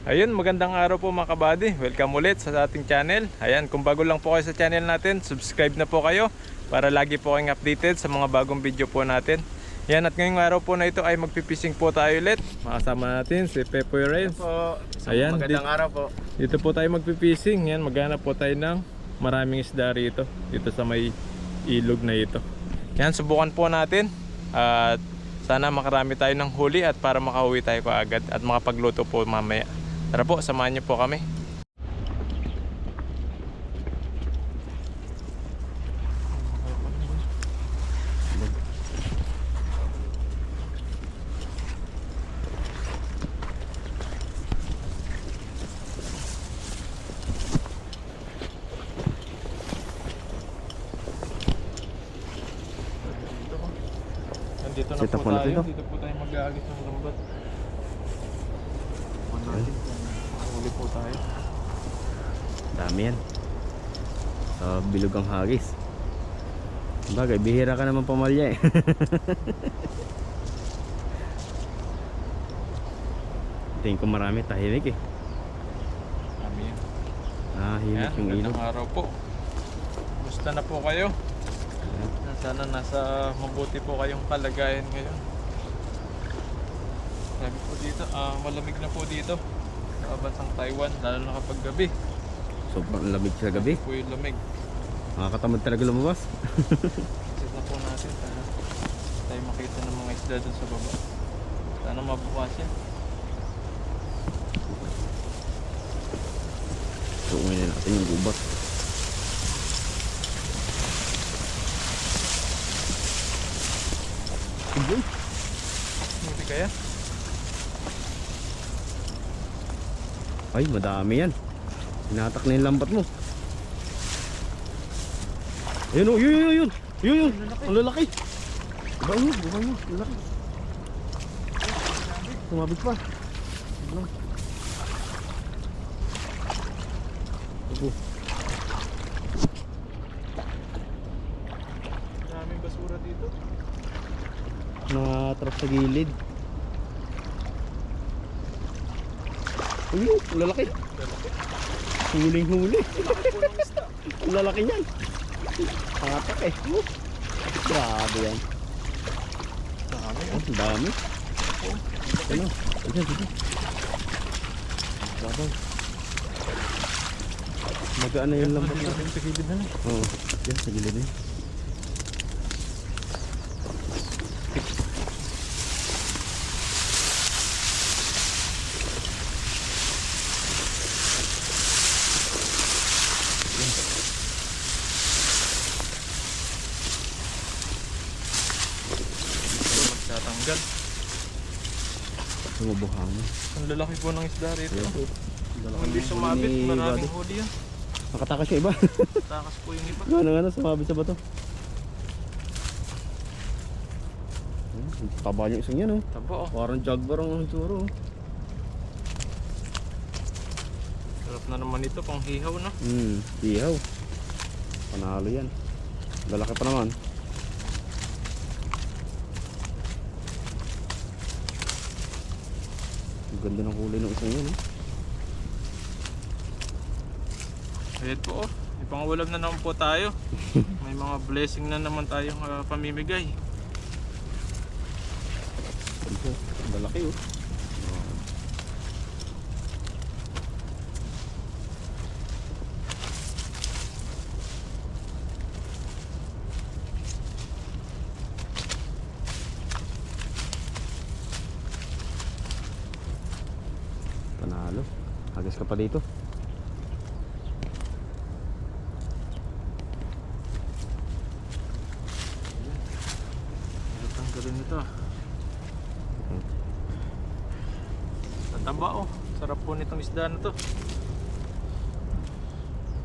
Ayun, magandang araw po mga kabady. Welcome ulit sa ating channel. Ayan, kung bago lang po kayo sa channel natin, subscribe na po kayo para lagi po kayong updated sa mga bagong video po natin. Yan, at ngayong araw po na ito ay magpipising po tayo ulit. Makasama natin si Pepoy Renz. Ayan, magandang araw po. Dito po tayo magpipising. Yan, maghanap po tayo ng maraming isda rito. Dito sa may ilog na ito. Yan, subukan po natin. At sana makarami tayo ng huli at para makauwi tayo kaagad at makapagluto po mamaya. Tara po, samahan niyo po kami. Nandito na po tayo. Dito po tayo mag-aagis ng lambat. Natin kung huli po tayo. Dami yan. Sa bilog ang hagis. Bagay, bihira ka naman pamalya eh. Tingin ko marami, tahimik eh. Dami yan. Himik yung ilog. Magandang araw po. Gusto na po kayo? Sana nasa mabuti po kayong kalagayan ngayon. Sabi po dito, malamig na po dito sa bansang Taiwan, lalo na kapag gabi. Sobrang lamig sa gabi. Po yung lamig. Makakatamad talaga lumabas. Set na po natin para tayo makita ng mga isda dun sa baba. Sana mabukas yan. Tuungin na natin yung gubat. Hindi kaya? Ay, madami yan. Hinatak na yung lambat mo. Ayun o, yun. Yun. Ang lalaki. Baba mo. Lalaki. Tumabig pa. Ito. Daming basura dito. Natrap sa gilid. Ayun, ang lalaki. Huling-huli. Ang lalaki niyan. Pangatak eh. Grabe yan. Dami. Ang dami. Ano? Dito. Babaw. Magaan na yung lambat na. Sa gilid na. Oo, yan sa gilid na yun. Magtatanggal. Sumubuhang na. Ang lalaki po ng isda rito. Lalaki Hindi ng sumabit, huli ni maraming Buddy. huli yan. Nakatakas yung iba. Takas po yung iba. Gano'n, sumabit sa bato. Taba niya isang yan oh. Taba oh. Parang jagbar ang tsuro oh. Sarap na naman ito, pang hihaw na. Ihaw. Panalo yan. Lalaki pa naman. Ang ganda ng kulay ng isang yan oh. Ayan po oh. May pangulam na naman po tayo. May mga blessing na naman tayong pamimigay. Lalaki oh. Panalo. Hagas ka pa dito. Tanggalin ito. Tataba oh. Sarap po nitong isda na to.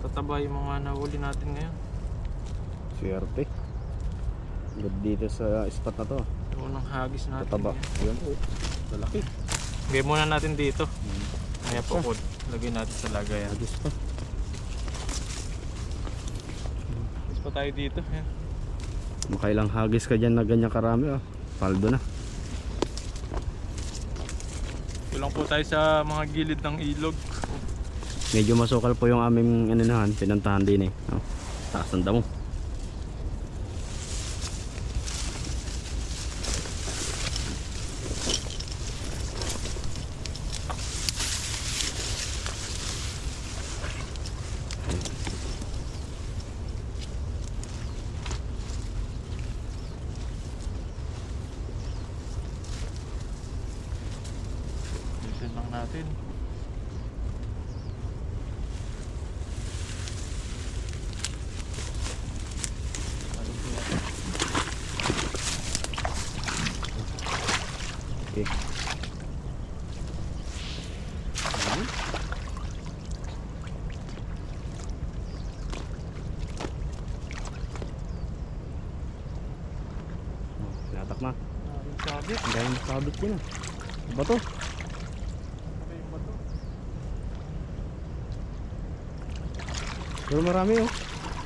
Tataba yung mga nahuli natin ngayon. Swerte. Good dito sa spot na to. Yung unang hagis natin. Tataba. Ayan po. Lalaki. Lagay muna natin dito. Kaya po po. Lagay natin sa lagayan. Hagis pa. Hagis pa tayo dito. Yan. Makailang hagis ka dyan na ganyan karami oh. Paldo na. Dito lang po tayo sa mga gilid ng ilog. Medyo masukal po yung aming aninahan, pinuntahan din eh. Oh, taas ng damo. Dito lang natin. Okay. Natak na. Sabit. Ang dahil sabit yun ah. Ano ba to? Ano yung bato? Pero marami oh.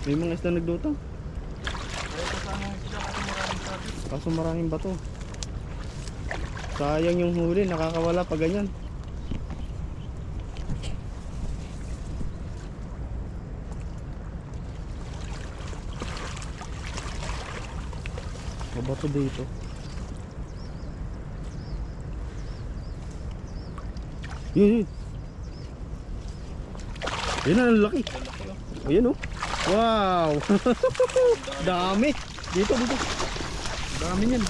May mga isda nagdutang. Kaya pa sana yung isda kasi maraming sabit. Kaso maraming bato. Sayang yung huli, nakakawala pa ganyan. May bato dito. Yun. Yun ang laki. Ayan oh. Wow. Dami. Dito. Dami niyan.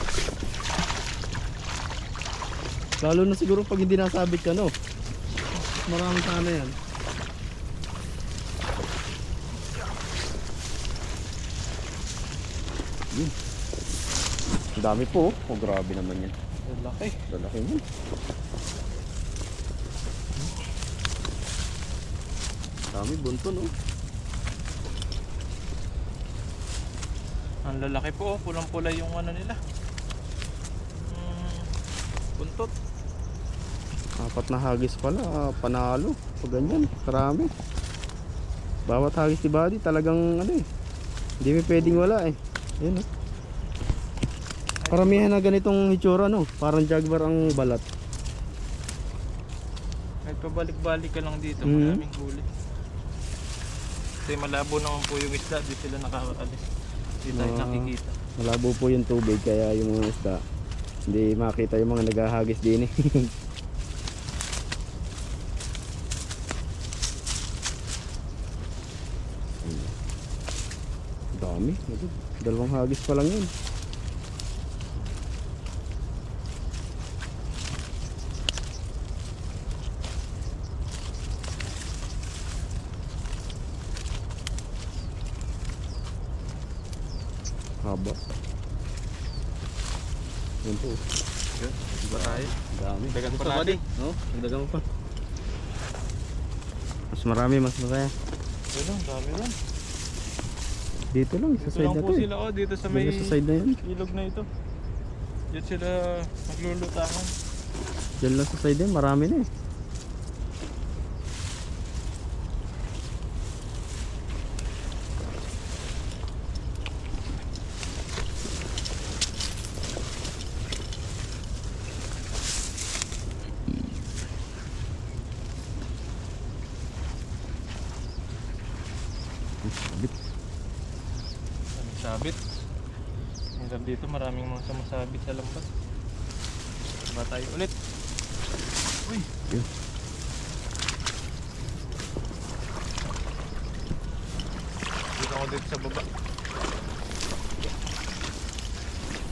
Lalo na siguro pag hindi nasabit ka no. Marami sana yan. Yun. Ang dami po oh. Oh grabe naman yan. Laki. Lalaki mo. Dami bunto no. Ang lalaki po, pulang-pula yung ano nila. Buntot. Apat na hagis pala, panalo. Pag ganyan, karami. Bawat hagis ni Buddy talagang ano eh. Hindi may pwedeng wala eh. Ayun oh. Paramihan na ganitong hitsura no. Parang jaguar ang balat. Kahit pabalik-balik ka lang dito, Mhm. maraming huli. Kasi malabo naman po yung isda, di sila nakakaalis. Di tayo nakikita. Malabo po yung tubig kaya yung mga isda hindi makita yung mga naghahagis din eh. Dami. Ito, dalawang hagis pa lang yun. Haba. Yan po. Iba tayo. Dami. Dagan pa Gusto natin. No? Dagan mo pa. Mas marami, mas masaya. Yun lang, dami lang. Dito lang, sa Dito side lang na po to eh. sila, dito sa may Dito sa side na yan. ilog na ito. Diyan sila naglulutangan. Diyan lang sa side yan, marami na eh. Sabit. Minsan dito maraming mga sumasabit sa lambat. Ba tayo ulit. Uy. Yun. Dito ako dito sa baba.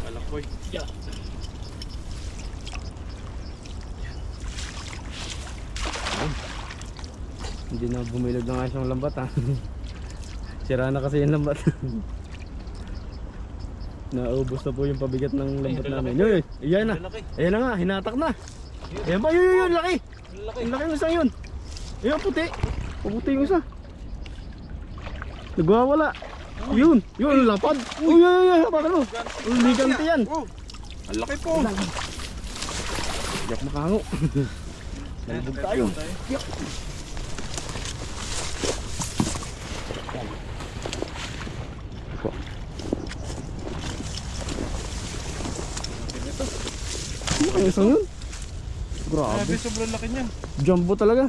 Alakboy. Yeah. Hindi na bumilog ng ayos yung lambat ha. Sira na kasi yung lambat. Naubos na po yung pabigat ng lambat Ay, namin. lalaki. Yoy, ayan na. Lalaki. Ayan na nga, hinatak na. Ayan ba? Yun, laki. Lalaki. Ang laki ng isa yun. Ayan, puti. Puputi yung isa. Nagwawala. Yun, lapad. Uy, hapakan mo. Ligante yan. Oh, ang laki po. Hindi ako makahango. Nalibog tayo. Ano kaya isang yun? Grabe, Grabe. sobrang laki niyan. Jumbo talaga.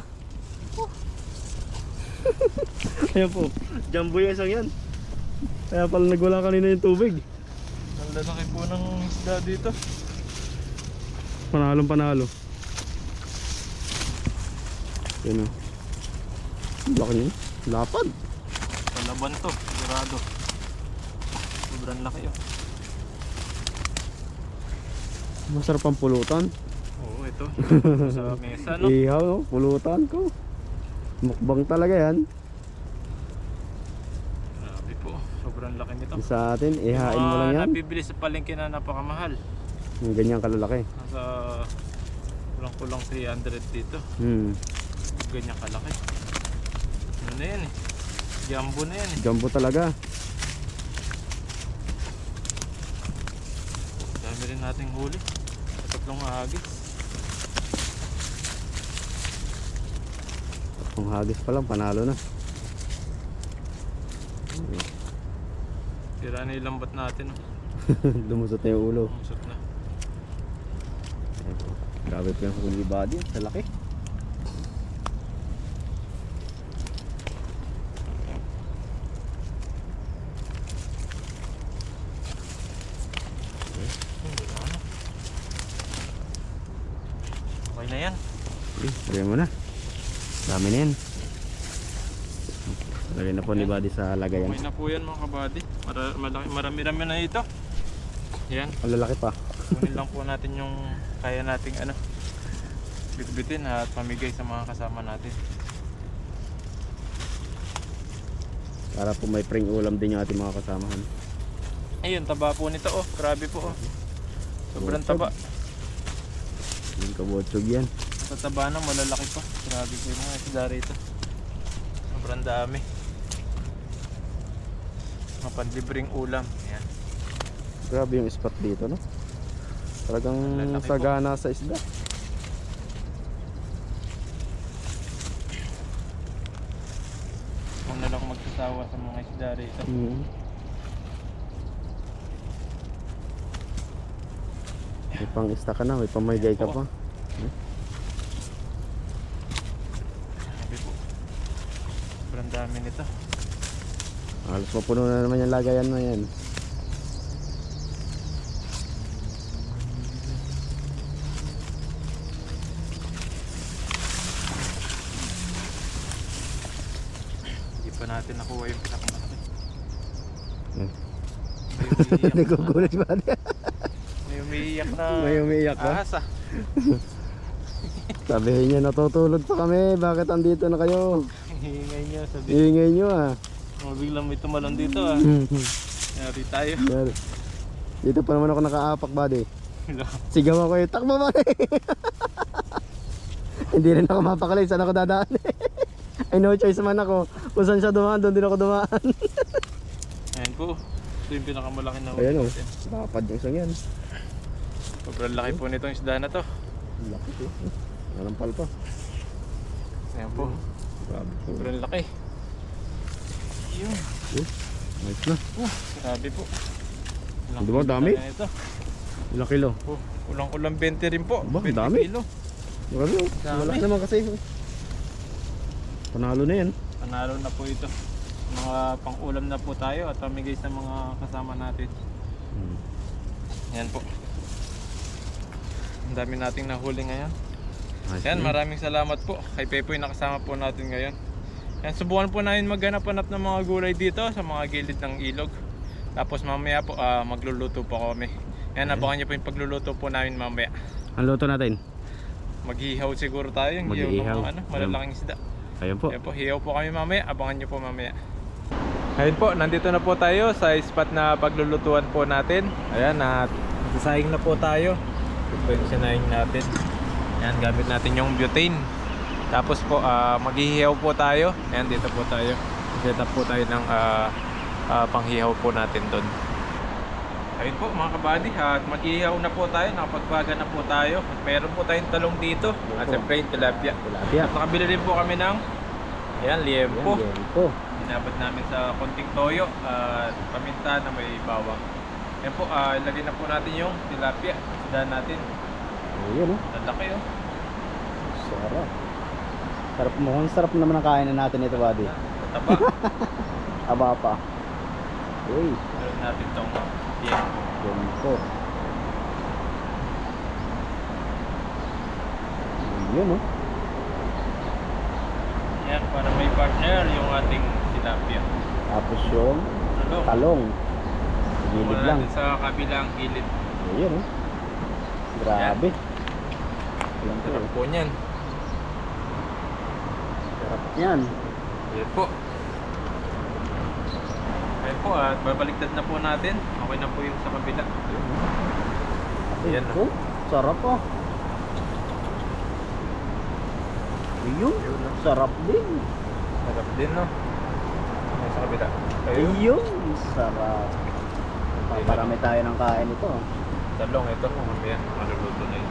Ayan po. Jumbo yung isang yan. Kaya pala nagwala kanina yung tubig. Ang lalaki po ng isda dito. Panalong panalo. Yan o. Laki niya. Lapad. Palaban to, sigurado. Sobrang laki oh. Masarap ang pulutan. Oo, ito. Sa mesa, no? Ihaw, no? Pulutan ko. Mukbang talaga yan. Grabe po, sobrang laki nito. Sa atin, ihain mo lang yan. Nabibili sa palengke na napakamahal. Yung ganyan kalalaki. Nasa kulang-kulang 300 dito. Ganyan kalaki. Ano na yan eh? Jumbo na yan eh. Jumbo talaga. Dami rin nating huli. Tatlong hagis. Kung hagis pa lang, panalo na. Tira na yung lambat natin. Oh. Lumusot na yung ulo. Umusot na. Grabe po yung huli body. Sa laki. Okay na yan. Lagyan mo na. Dami na yan. Lagyan na po ni Buddy sa lagayan. Okay na po yan mga kabady. Marami-rami na ito. Yan. Ang lalaki pa. Kunin lang po natin yung kaya nating ano, bitbitin at pamigay sa mga kasama natin. Para po may pring ulam din yung ating mga kasamahan. Ayun, taba po nito oh. Grabe po oh. Sobrang taba. Yung kabotsog yan. Sa taba na malalaki pa. Grabe po yung mga isda rito. Sobrang dami. Mga panlibreng ulam. Ayan. Grabe yung spot dito, no? Talagang Lalaki po. sagana sa isda. Kung na lang magsasawa sa mga isda rito. May pang ista ka na, may pamagay ka pa. Grabe po. Sobrang dami nito. Halos mapuno na naman yung lagayan mo yan. Hindi pa natin nakuha yung pinakamalaki. Nagugulat ba niya? May umiiyak na May umiiyak na? ahas ah. Sabihin niya, natutulog pa kami. Bakit andito na kayo? Hingay niya sabi. Iingay nyo ah. Biglang may tumalon dito ah. Yari tayo. Yan. Dito pa naman ako nakaapak, Buddy. Sigaw ako eh, takbo ba? Hindi rin ako mapakalay, saan ako dadaan? Ay no choice man ako. Kung saan siya dumaan, doon din ako dumaan. Ayan po. Ito yung pinakamalaki na Ayan o, natin. lapad yung isang yan. Sobrang laki po nitong isda na to. Laki po. Nalampal pa. Ayan po. Grabe po. Sobrang laki. Yun. Nice na. Grabe po. Di ba, dami? Ito. Ilang kilo? Oh, ulang-ulang 20 rin po. Ba, 20 dami. kilo. Grabe o. Dami. Malaki naman kasi. Panalo na yan. Panalo na po ito. Mga pang-ulam na po tayo at pamigay sa mga kasama natin. Yan po. Ang dami nating nahuli ngayon. Nice Yan, na. maraming salamat po kay Pepoy na kasama po natin ngayon. Yan, subukan po namin maghanap-hanap ng mga gulay dito sa mga gilid ng ilog. Tapos mamaya po magluluto po kami. Yan, abangan niyo po yung pagluluto po namin mamaya. Ang luto natin? Maghihaw siguro tayo, yung hihaw Mag-iihaw. ng malalaking isda. Ayun po. Yan po, hihaw po kami mamaya, abangan niyo po mamaya. Ayun po, nandito na po tayo sa spot na paglulutuan po natin. Ayan, sasaying na po tayo. Ito po yung sinaying natin. Ayan, gamit natin yung butane. Tapos po, maghihihaw po tayo. Ayan, dito po tayo. Set up po tayo ng panghihaw po natin doon. Ayun po mga kabady, at mag-ihaw na po tayo, nakapagbaga na po tayo. At meron po tayong talong dito. At siyempre yung tilapia. Tilapia. At nakabili rin po kami ng ayan, liempo. Liempo. Dinabad namin sa konting toyo at paminta na may bawang. Yan po, ilagay na po natin yung tilapia. Isda natin. Ayun o. Lalaki oh. Sarap. Sarap mo. Ang sarap naman ang kain natin ito, buddy. Taba. Aba pa. Uy, Meron natin tong yan. yun po. Yun, oh. Yan, para may partner yung ating tilapia. Tapos yung Talong. talong. Gilid Muna lang. natin sa kabilang gilid. Ayun, oh. Grabe. Ayan po. Sarap po niyan. Sarap yan. Ayan po. Ayan po, at babaliktad na po natin. Okay na po yung sa kabila. Ayan na. Oh, sarap, oh. Ayun, sarap din. Sarap din, no? Ayan sa kabila. Ayun. Ayun, sarap. Paparami tayo ng kain ito. Talong, ito. Ayan, maluluto na yun.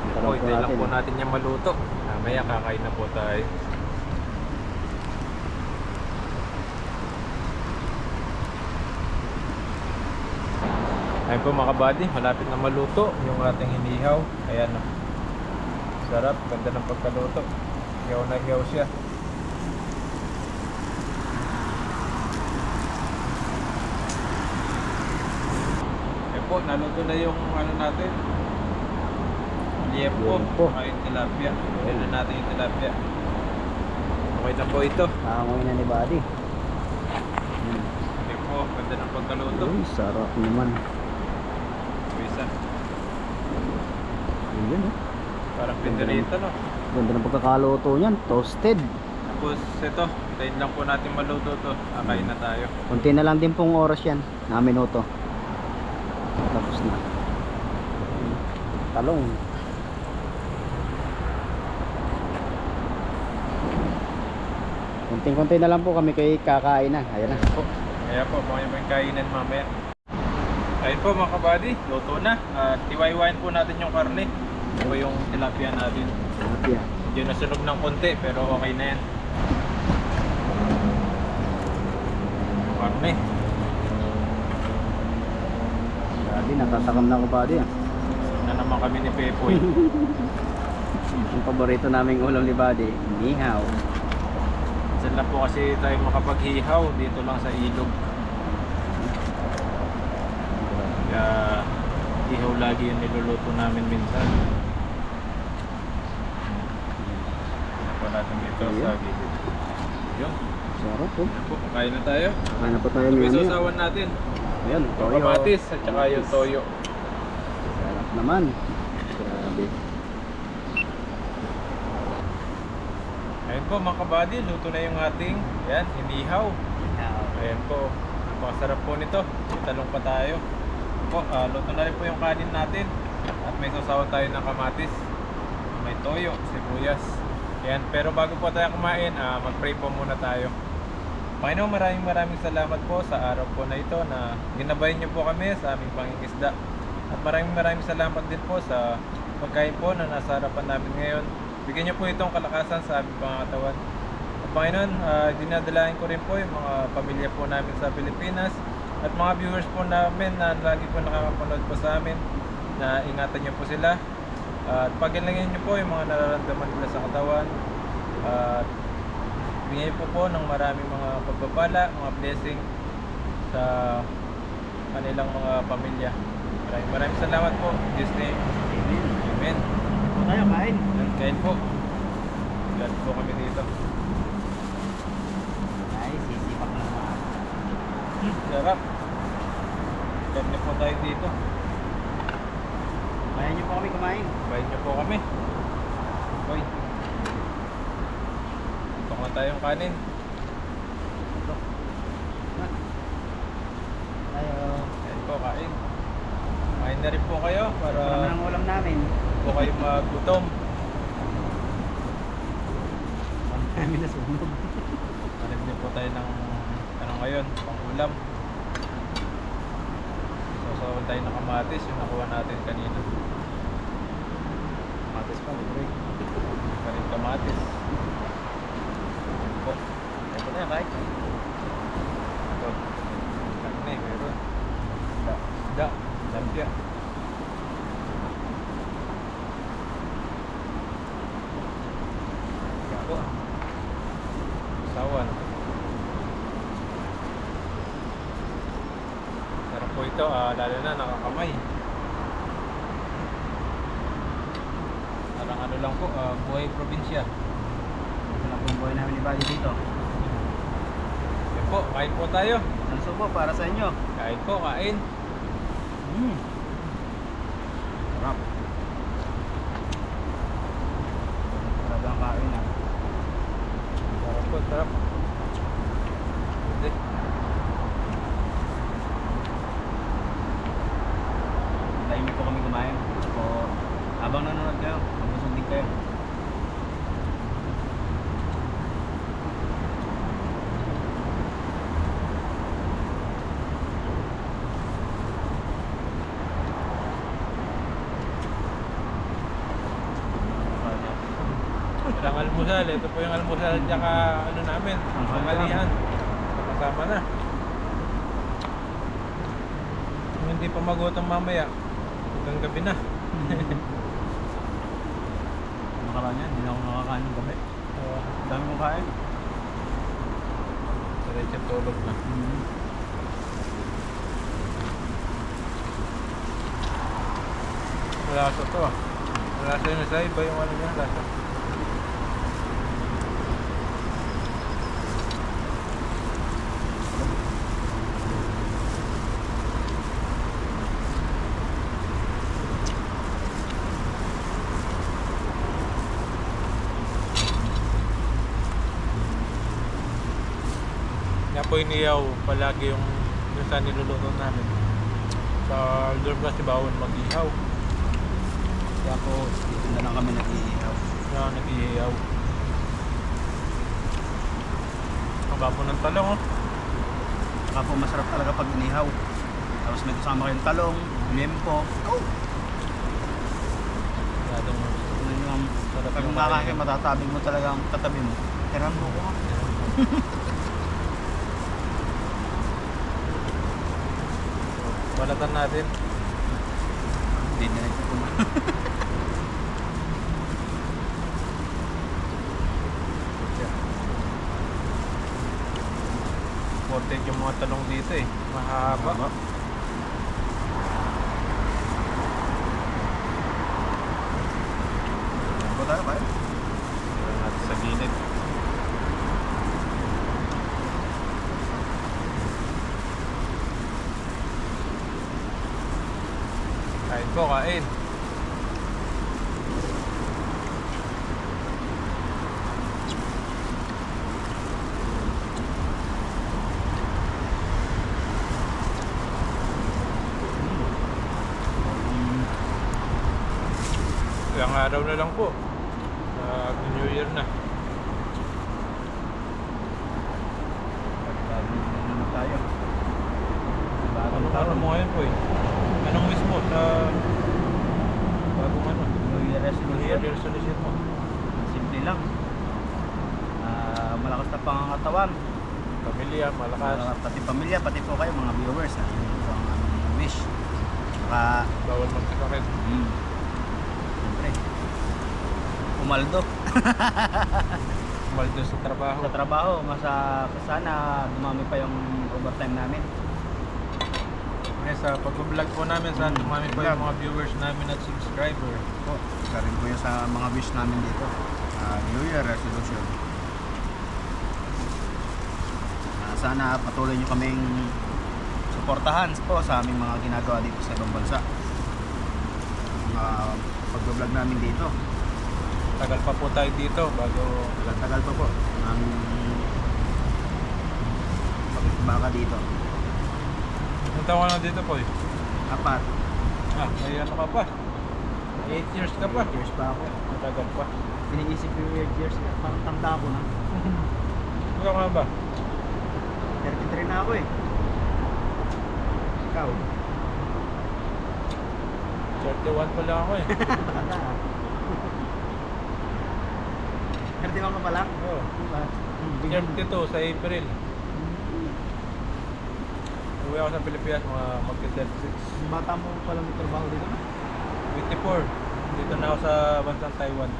Talong Po, po hintayin lang natin. po natin yung maluto. Mamaya kakain na po tayo. Ayun po mga kabady, malapit na maluto yung ating hinihaw. Ayan o. Sarap, ganda ng pagkaluto. Hiyaw na hiyaw siya. Ayun po, naluto na yung ano natin. Liep po, Liep po. ay tilapia. Ayan na natin yung tilapia. Okay na po ito. Hangoy na ni buddy. Ayun po, ganda ng pagkaluto. Uy, sarap naman. Isa. Ayun, oh. Parang pinderito, no? Ganda ng pagkakaluto niyan. Toasted. Tapos ito, tayo lang po natin maluto to. Kakain na tayo. Kunti na lang din pong oras yan. Na minuto. Tapos na. Talong. Kunting-kunti na lang po kami kay kakain na. Ayan na. Po. Kaya po, mga yung kainan mamaya. Ayun po mga kabady, luto na. At iwaiwain po natin yung karne. Ito yung tilapia natin. Tilapia. Medyo nasunog ng konti, pero okay na yan. Karne. Grabe, natatakam na ako buddy ah. Na naman kami ni Pepoy. Ang paborito naming ulam ni buddy, nihaw. Saan lang po kasi tayo makapaghihaw dito lang sa ilog. Kaya ihaw lagi yung niluluto namin minsan. Ano po natin dito sa gilid. Yun. Sarap po. Yan po, kain na tayo. Kain na po tayo Ito ng yung ano. sausawan natin. Ayan, Yung toyo. kamatis at saka yung toyo. Sarap naman. Grabe. Ayun po mga kabady, luto na yung ating yan, hinihaw. Ayan po, napakasarap po nito. May talong pa tayo. Po, luto na rin po yung kanin natin. At may sausawan tayo ng kamatis. May toyo, sibuyas. Ayan, pero bago po tayo kumain, mag-pray po muna tayo. Panginoon, maraming salamat po sa araw po na ito na ginabayan niyo po kami sa aming pangingisda. At maraming salamat din po sa pagkain po na nasa harapan namin ngayon. Bigyan niyo po itong kalakasan sa aming pangatawan. At Panginoon, dinadalain ko rin po yung mga pamilya po namin sa Pilipinas at mga viewers po namin na lagi po nakakapanood po sa amin, na ingatan niyo po sila. At pagilangin niyo po yung mga nararamdaman nila sa katawan. At bigyan niyo po ng maraming mga pagpapala, mga blessing sa kanilang mga pamilya. Maraming salamat po. In Jesus' name. Amen. Po tayo kain. Yan, kain po. Glad po kami dito. Ay, sisipak na mga. Sarap. Glad na po tayo dito. Bayan niyo po kami kumain. Bayin niyo po kami. Boy. Tok na tayong kanin. Tayo. Kain po, kain. Kain na rin po kayo para Para ang ulam namin. po kayo magutom. Kami na sunog. Kanin din po tayo ng ano ngayon, pang ulam. Sasawan tayo ng kamatis, yung nakuha natin kanina. Kamatis pa, libre. Kanin kamatis. Po. Ito na yan, kahit. Ito. Karne, meron. Da. Lampia. po ito, lalo na nakakamay. Parang ano lang po, buhay probinsya. Ito lang po yung buhay namin ni Buddy dito. Yan po, kain po tayo. Ang subo para sa inyo. Kain po, kain. Sarap. Sarap ang kain ah. Sarap po, sarap. Hindi. Tahimik po kami kumain. So, habang nanonood kayo, mabusog din kayo. Ang almusal, ito po yung almusal at saka ano namin, pangalihan. Kasama na. Kung hindi pa magutom mamaya, hanggang gabi na. Nakaraan yan, hindi na ako nakakain ng gabi. Ang dami kong kain. Diretso tulog na. Lasa to ah. Lasa yun sa iba yung ano niya, lasa. Yan po iniyaw palagi yung sa niluluto namin. Sa doon kasi bawal mag-ihaw. Kaya po, dito na lang kami nag-iihaw. Kaya nag-ihaw. Ang gapo ng talong oh. Saka po masarap talaga pag inihaw. Tapos may kasama kayong talong, lempo. Masyadong Yun yung sarap pag yung makakain, kain. matatabi mo talaga ang katabi mo. Tiran mo ko. Balatan natin. Hindi diretso po na. Important yung mga talong dito eh. Mahaba. Lempo tayo ba? Tignan natin sa gilid. Kain po, kain. Ilang araw na lang po. New Year na. Naman tayo. Anong araw mo ngayon po eh? Anong wish mo sa bagong ano? New Year New Year resolution. resolution mo? Simple lang. Malakas na pangangatawan. Pamilya, malakas. Pati pamilya, pati po kayo mga viewers. Yun po ang aming wish. Saka, Bawal magkakakit. siyempre, umaldo Maldo sa trabaho. sa trabaho. Sana dumami pa yung overtime namin. Sa pag-vlog po namin, sana dumami po yung mga viewers namin at subscriber. Po, isa rin po yun sa mga wish namin dito. New Year resolution. Sana patuloy nyo kaming suportahan po sa aming mga ginagawa dito sa ibang bansa. Pag-vlog namin dito. Tagal pa po tayo dito bago Tagal pa po. Aming pag-baka dito. Ang taon ka na dito po eh. 4. May ano ka pa? 8 years ka pa. 8 years pa ako. Matagal pa. Piniisip ko yung 8 years. Parang tanda ko na. Ikaw nga ba? 33 na ako eh. Ikaw? 31 pa lang ako eh. Tanda. 31 ka pa lang? Oo. Diba? 32 sa April. Uwi ako sa Pilipinas mga mag-36. Bata mo pa lang may trabaho dito na? 24. Dito na ako sa bansang Taiwan.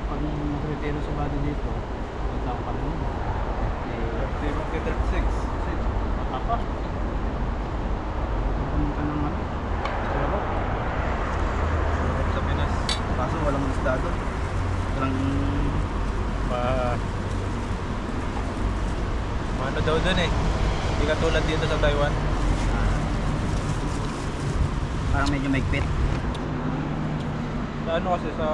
Pag mag-retiro sa bado dito, bata ko pa lang. Magti-36. Bata pa. dun eh. Hindi katulad dito sa Taiwan. Parang medyo maigpit. Sa ano kasi sa...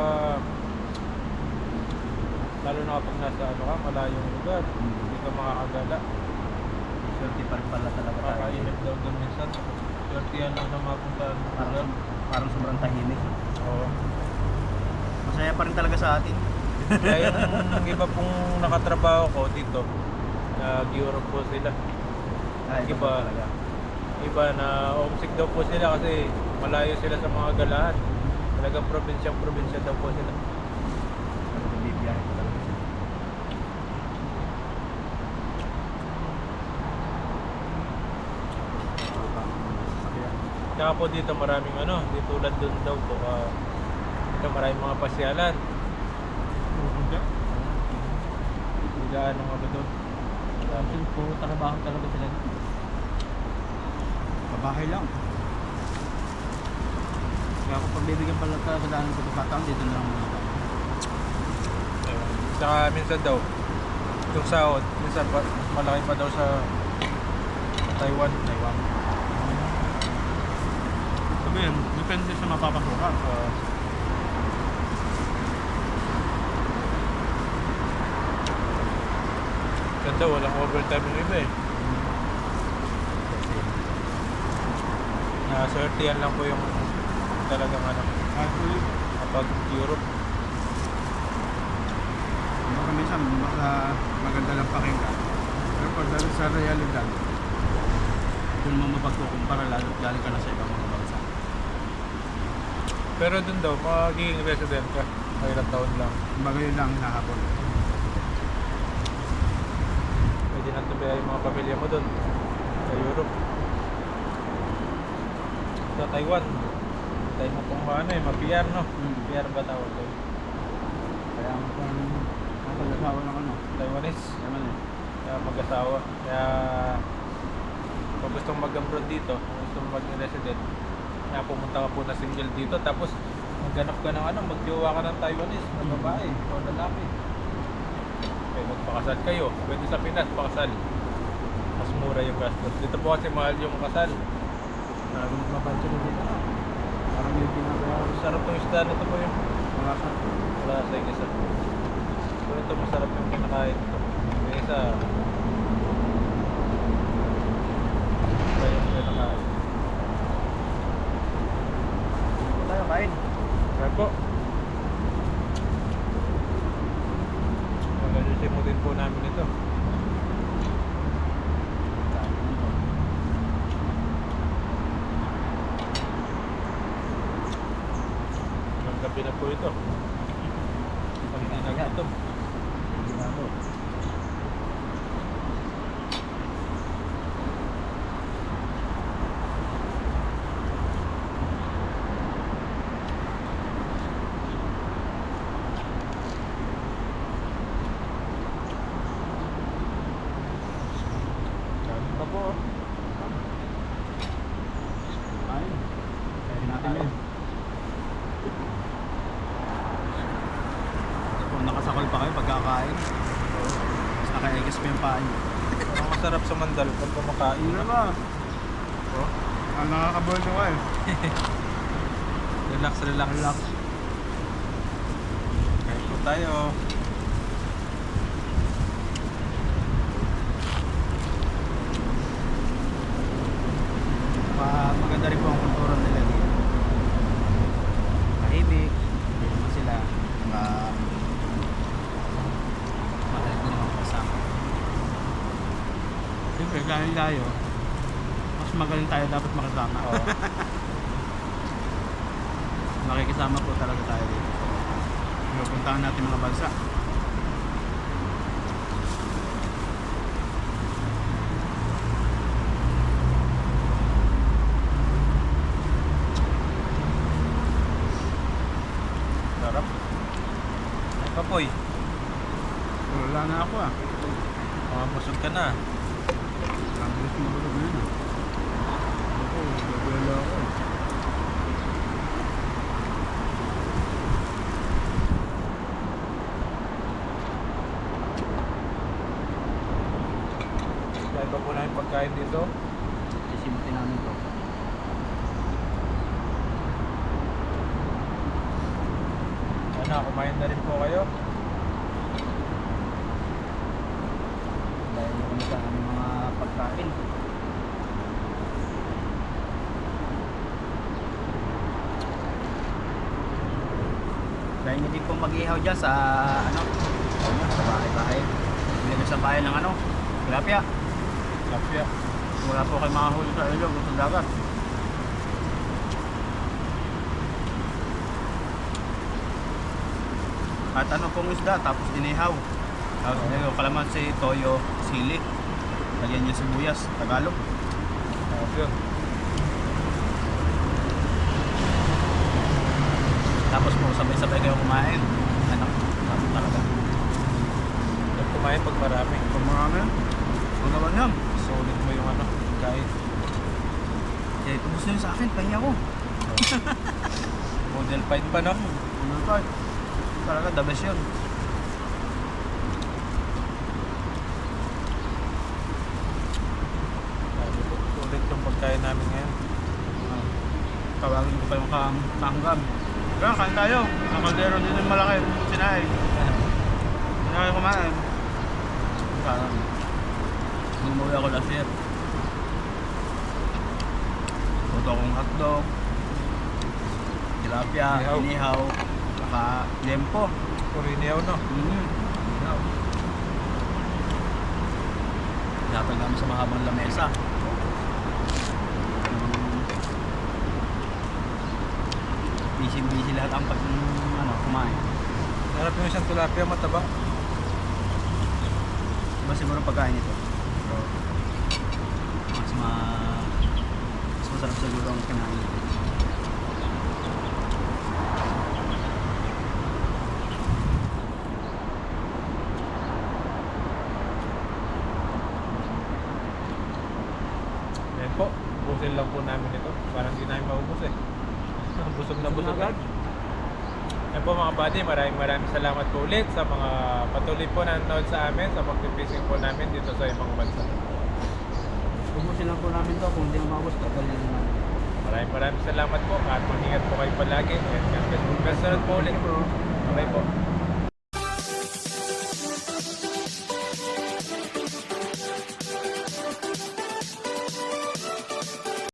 Lalo na kapag nasa ano ka, malayong lugar. Hindi ka makakagala. Swerte pa rin pala talaga tayo. Kakainit daw dun minsan. Swertihan lang na mapunta ng lugar. Parang sobrang tahimik. Oo. Masaya pa rin talaga sa atin. Kaya yung iba pong nakatrabaho ko dito, nag-Europe po sila. Iba, iba na homesick daw po sila kasi malayo sila sa mga galaan. Talagang probinsya daw po sila. Bibiyahe ko talaga sila. Kaya po dito maraming ano, di tulad dun daw po. Dito maraming mga pasyalan. Bigaan ng ano doon. Yung puro trabaho talaga sila. Babahay lang. Kaya kung pagbibigyan pala talaga dahil ng pagkakataon, dito na lang muna tayo. Saka minsan daw, yung sahod, minsan malaki pa daw sa Taiwan. Sabihin, depende sa mapapasukan. Ganda, walang overtime yung iba eh. Naswertihan lang po yung talagang ano, kapag Europe. Baka minsan maganda lang pakinggan. Pero pagdating sa realidad, Kung naman mapagkukumpara, lalo galing ka na sa ibang mga bansa. Pero dun daw, magiging resident ka. May ilang taon lang. kumbaga yun lang hinahabol. Pwede na tuloy yung mga pamilya mo dun. Sa Europe. Sa Taiwan. Tayo mo pong ano eh, ma-PR no? PR ba tawag doon? Kaya ang pag-asawa ng ano, Taiwanese. naman eh. Kaya mag-asawa. Kaya kung gustong mag-abroad dito, kung gustong mag-resident, kaya pumunta ka po na single dito, tapos magganap ka ng ano, magjowa ka ng Taiwanese na babae o lalaki. Okay, magpakasal kayo. Pwede sa Pinas, pakasal. Mas mura yung gastos. Dito po kasi mahal yung kasal. Mapansin mo dito. Parang yung pinagawa. Sarap yung isda nito po yung Wala sa. wala sa isa. So ito masarap yung kinakain ito. Yung isa, iba yung kinakain. Tayo kain. Kaya po. Magalisin mo din po namin ito. Hanggang gabi na po ito. Pag hindi nagutom. Kanin pa po. Kain. Kain natin yun. Kung nakasakol pa kayo pagkakain, mas naka-eggs pa yung paa nyo. Ang masarap sa mandal pag kumakain. Hindi ba? Oh, Nakakabondo ka eh. relax. Relax. Kain po tayo. Maganda rin po ang kultura nila dito. Tahimik. Hindi naman sila. Magaling din naman kasama. Siyempre, dahil tayo, mas magaling tayo dapat makasama. Oo. Makikisama po talaga tayo dito. Pinupuntahan natin mga bansa. Sarap. Ay kapoy. Wala na ako ah. Busog ka na. Ang bilis mabulog na yun ah. Ako, nagwala ako eh. Kain pagkain dito. Isimutin namin to. Ano, kumain na rin po kayo. Dahil kami sa aming mga pagkain. Dahil hindi po mag-ihaw dyan sa ano, sa bahay-bahay. Hindi sa bahay ng ano, tilapia. Lapya. Wala po kayo makahuli sa ilog o sa dagat. At ano pong isda, tapos inihaw. Tapos nilagyan kalamansi, toyo, sili. Lagyan niyo sibuyas, Tagalog. Tapos yun. Tapos po sabay-sabay kayo kumain. Ano, tapos talaga. Huwag kumain pag marami. Kung marami, ang gawa niyan. Solid mo yung ano, pagkain. Kaya ito gusto niyo sa akin, pahinga ko. Model fight pa no? Ano to? Talaga, the best yun. Sabi ko, solid yung pagkain namin ngayon. Tawagin ko pa yung kaanggam. Kaya kain tayo. Ang kaldero din yung malaki. Sinahay. Sinahay kumain. Parang umuwi ako last year. Luto akong hotdog. Tilapia, Inihaw. inihaw. Saka lempo. Kuriniyaw no? Inihaw. Hinatag namin sa mahabang lamesa. Busy lahat ang pag ano, kumain. Harap yung isang tilapia mataba. Iba siguro pagkain ito. Mas masarap siguro ang kinain ito. Ayan po, busin lang po namin ito. Parang hindi namin maubos eh. Busog na busog agad. Ayan po mga buddy, maraming salamat po ulit sa mga patuloy po na nanonood sa amin, sa pagpipising po namin dito sa ibang bansa. Ubusin lang po namin to kung hindi na maubos, tagalin na namin. Maraming salamat po at mag-ingat po kayo palagi. And God bless po ulit. Bye po.